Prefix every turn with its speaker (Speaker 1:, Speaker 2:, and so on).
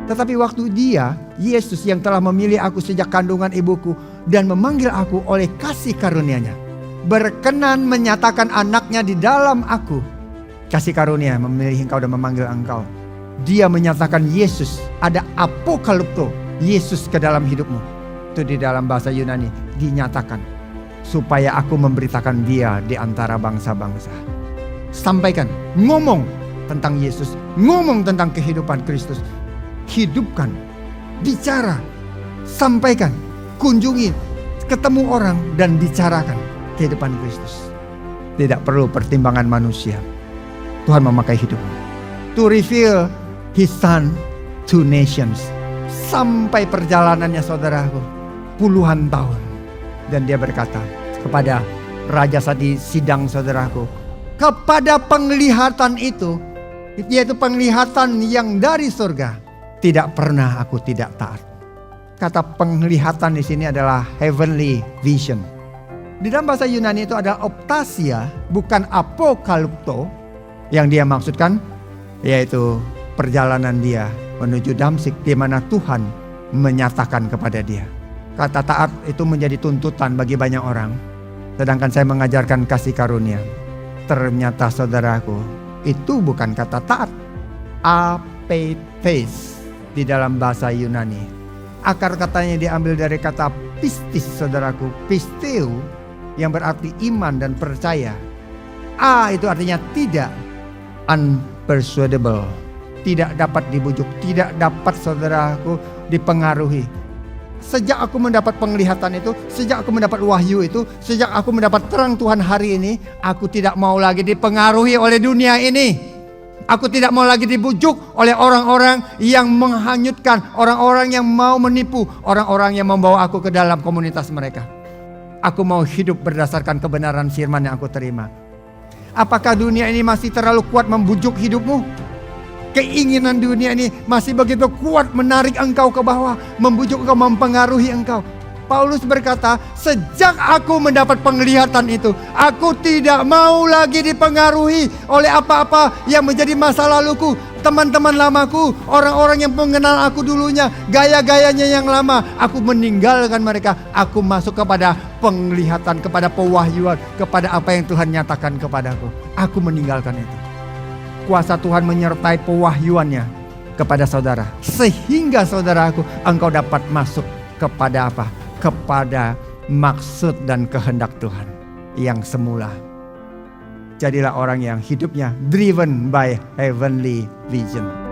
Speaker 1: Tetapi waktu dia, Yesus yang telah memilih aku sejak kandungan ibuku dan memanggil aku oleh kasih karunia-Nya, berkenan menyatakan anaknya di dalam aku. Kasih karunia memilih engkau dan memanggil engkau. Dia menyatakan Yesus, ada apokalipto, Yesus ke dalam hidupmu. Itu di dalam bahasa Yunani, dinyatakan. Supaya aku memberitakan dia di antara bangsa-bangsa. Sampaikan, ngomong tentang Yesus, ngomong tentang kehidupan Kristus. Hidupkan, bicara, sampaikan, kunjungi, ketemu orang dan bicarakan kehidupan Kristus. Tidak perlu pertimbangan manusia. Tuhan memakai hidupmu to reveal His Son to nations. Sampai perjalanannya saudaraku puluhan tahun. Dan dia berkata kepada raja di sidang saudaraku, kepada penglihatan itu, yaitu penglihatan yang dari surga, tidak pernah aku tidak taat. Kata penglihatan di sini adalah heavenly vision. Di dalam bahasa Yunani itu adalah optasia, bukan apokalipto. Yang dia maksudkan yaitu perjalanan dia menuju Damsyik, di mana Tuhan menyatakan kepada dia. Kata taat itu menjadi tuntutan bagi banyak orang. Sedangkan saya mengajarkan kasih karunia. Ternyata saudaraku, itu bukan kata taat. Apetes di dalam bahasa Yunani. Akar katanya diambil dari kata pistis saudaraku. Pisteu yang berarti iman dan percaya. Itu artinya tidak. Unpersuadable. Tidak dapat dibujuk. Tidak dapat saudaraku dipengaruhi. Sejak aku mendapat penglihatan itu, sejak aku mendapat wahyu itu, sejak aku mendapat terang Tuhan hari ini, aku tidak mau lagi dipengaruhi oleh dunia ini. Aku tidak mau lagi dibujuk oleh orang-orang yang menghanyutkan, orang-orang yang mau menipu, orang-orang yang membawa aku ke dalam komunitas mereka. Aku mau hidup berdasarkan kebenaran firman yang aku terima. Apakah dunia ini masih terlalu kuat membujuk hidupmu? Keinginan dunia ini masih begitu kuat menarik engkau ke bawah, membujuk engkau, mempengaruhi engkau. Paulus berkata, sejak aku mendapat penglihatan itu, aku tidak mau lagi dipengaruhi oleh apa-apa yang menjadi masa laluku, teman-teman lamaku, orang-orang yang mengenal aku dulunya, gaya-gayanya yang lama. Aku meninggalkan mereka, aku masuk kepada penglihatan, kepada pewahyuan, kepada apa yang Tuhan nyatakan kepadaku. Aku meninggalkan itu. Kuasa Tuhan menyertai pewahyuannya kepada saudara, sehingga saudaraku, engkau dapat masuk kepada apa? Kepada maksud dan kehendak Tuhan yang semula. Jadilah orang yang hidupnya driven by heavenly vision.